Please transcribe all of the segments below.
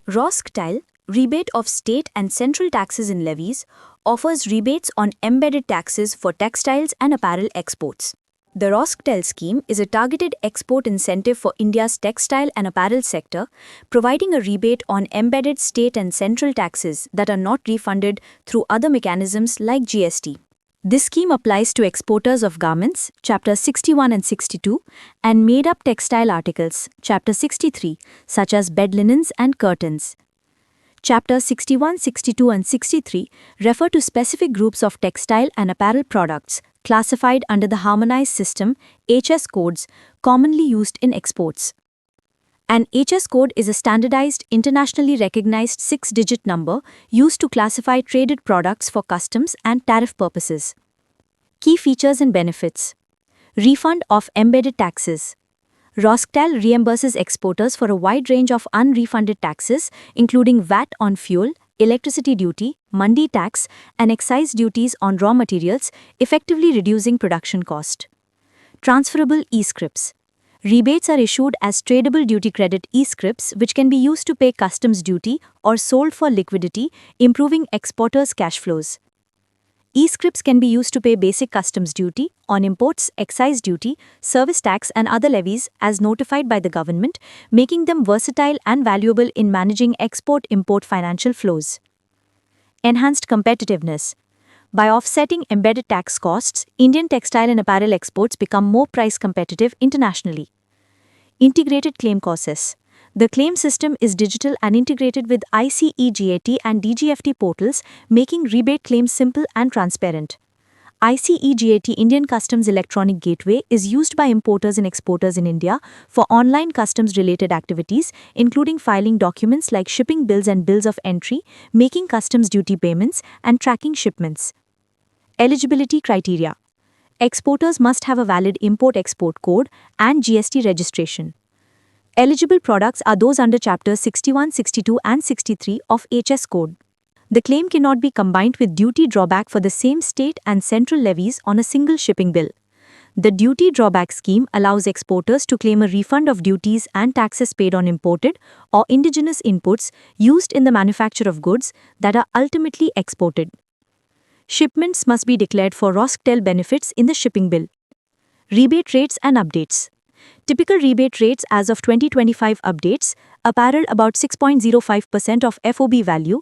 Rosktel, rebate of state and central taxes and levies, offers rebates on embedded taxes for textiles and apparel exports. The Rosktel scheme is a targeted export incentive for India's textile and apparel sector, providing a rebate on embedded state and central taxes that are not refunded through other mechanisms like GST. This scheme applies to exporters of garments, Chapter 61 and 62, and made-up textile articles, Chapter 63, such as bed linens and curtains. Chapter 61, 62 and 63 refer to specific groups of textile and apparel products classified under the Harmonized System HS codes commonly used in exports. An HS code is a standardized, internationally recognized 6-digit number used to classify traded products for customs and tariff purposes. Key features and benefits. Refund of embedded taxes. Rosktel reimburses exporters for a wide range of unrefunded taxes, including VAT on fuel, electricity duty, mandi tax, and excise duties on raw materials, effectively reducing production cost. Transferable e-scrips. Rebates are issued as tradable duty credit e-scrips which can be used to pay customs duty or sold for liquidity, improving exporters' cash flows. E-scrips can be used to pay basic customs duty on imports, excise duty, service tax and other levies as notified by the government, making them versatile and valuable in managing export-import financial flows. Enhanced competitiveness. By offsetting embedded tax costs, Indian textile and apparel exports become more price competitive internationally. Integrated claim process. The claim system is digital and integrated with ICEGAT and DGFT portals, making rebate claims simple and transparent. ICEGAT Indian Customs Electronic Gateway is used by importers and exporters in India for online customs-related activities, including filing documents like shipping bills and bills of entry, making customs duty payments, and tracking shipments. Eligibility criteria. Exporters must have a valid import-export code and GST registration. Eligible products are those under Chapters 61, 62 and 63 of HS Code. The claim cannot be combined with duty drawback for the same state and central levies on a single shipping bill. The duty drawback scheme allows exporters to claim a refund of duties and taxes paid on imported or indigenous inputs used in the manufacture of goods that are ultimately exported. Shipments must be declared for Rosktel benefits in the shipping bill. Rebate rates and updates. Typical rebate rates as of 2025 updates: apparel about 6.05% of FOB value,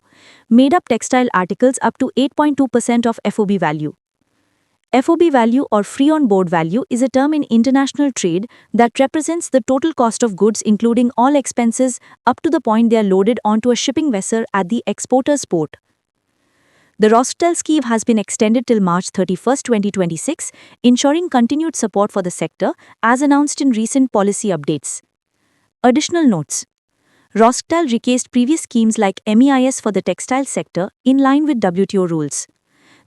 made-up textile articles up to 8.2% of FOB value. FOB value or free on board value is a term in international trade that represents the total cost of goods including all expenses up to the point they are loaded onto a shipping vessel at the exporter's port. The Rosktel scheme has been extended till March 31, 2026, ensuring continued support for the sector, as announced in recent policy updates. Additional notes. Rosktel recased previous schemes like MEIS for the textile sector in line with WTO rules.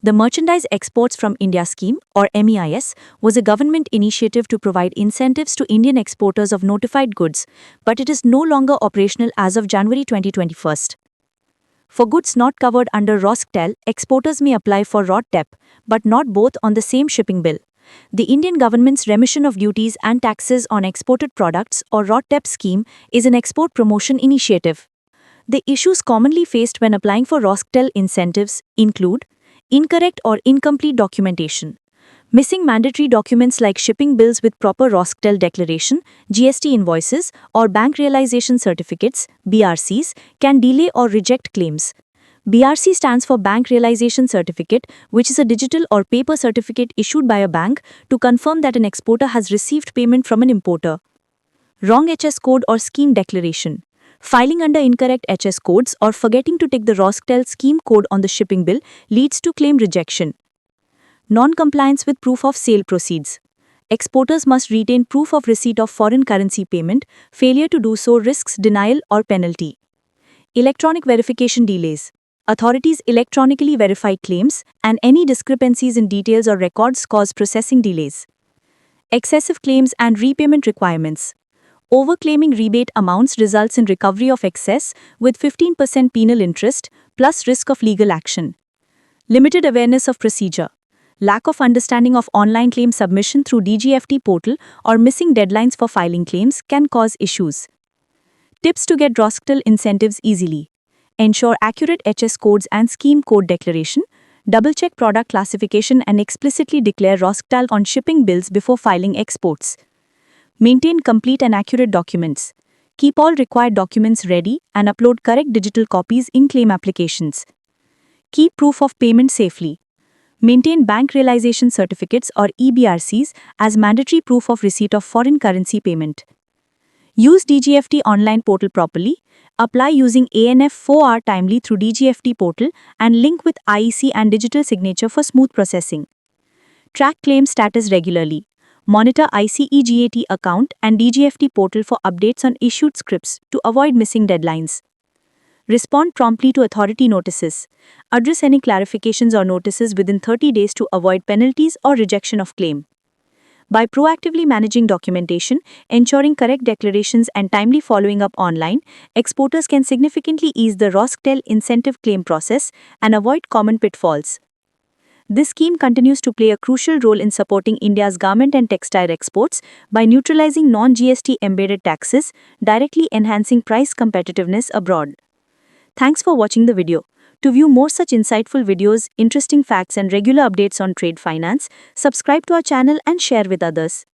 The Merchandise Exports from India scheme, or MEIS, was a government initiative to provide incentives to Indian exporters of notified goods, but it is no longer operational as of January 2021. For goods not covered under Rosktel, exporters may apply for RoDTEP, but not both on the same shipping bill. The Indian government's Remission of Duties and Taxes on Exported Products, or RoDTEP scheme, is an export promotion initiative. The issues commonly faced when applying for Rosktel incentives include incorrect or incomplete documentation. Missing mandatory documents like shipping bills with proper Rosktel declaration, GST invoices, or bank realization certificates, BRCs, can delay or reject claims. BRC stands for Bank Realization Certificate, which is a digital or paper certificate issued by a bank to confirm that an exporter has received payment from an importer. Wrong HS code or scheme declaration. Filing under incorrect HS codes or forgetting to tick the Rosktel scheme code on the shipping bill leads to claim rejection. Non-compliance with proof of sale proceeds. Exporters must retain proof of receipt of foreign currency payment. Failure to do so risks denial or penalty. Electronic verification delays. Authorities electronically verify claims, and any discrepancies in details or records cause processing delays. Excessive claims and repayment requirements. Overclaiming rebate amounts results in recovery of excess with 15% penal interest plus risk of legal action. Limited awareness of procedure. Lack of understanding of online claim submission through DGFT portal or missing deadlines for filing claims can cause issues. Tips to get Rosktel incentives easily. Ensure accurate HS codes and scheme code declaration. Double-check product classification and explicitly declare Rosktal on shipping bills before filing exports. Maintain complete and accurate documents. Keep all required documents ready and upload correct digital copies in claim applications. Keep proof of payment safely. Maintain bank realization certificates or EBRCs as mandatory proof of receipt of foreign currency payment. Use DGFT online portal properly. Apply using ANF 4R timely through DGFT portal and link with IEC and digital signature for smooth processing. Track claim status regularly. Monitor ICEGAT account and DGFT portal for updates on issued scripts to avoid missing deadlines. Respond promptly to authority notices. Address any clarifications or notices within 30 days to avoid penalties or rejection of claim. By proactively managing documentation, ensuring correct declarations and timely following up online, exporters can significantly ease the Rosktel incentive claim process and avoid common pitfalls. This scheme continues to play a crucial role in supporting India's garment and textile exports by neutralizing non-GST embedded taxes, directly enhancing price competitiveness abroad. Thanks for watching the video. To view more such insightful videos, interesting facts and regular updates on trade finance, subscribe to our channel and share with others.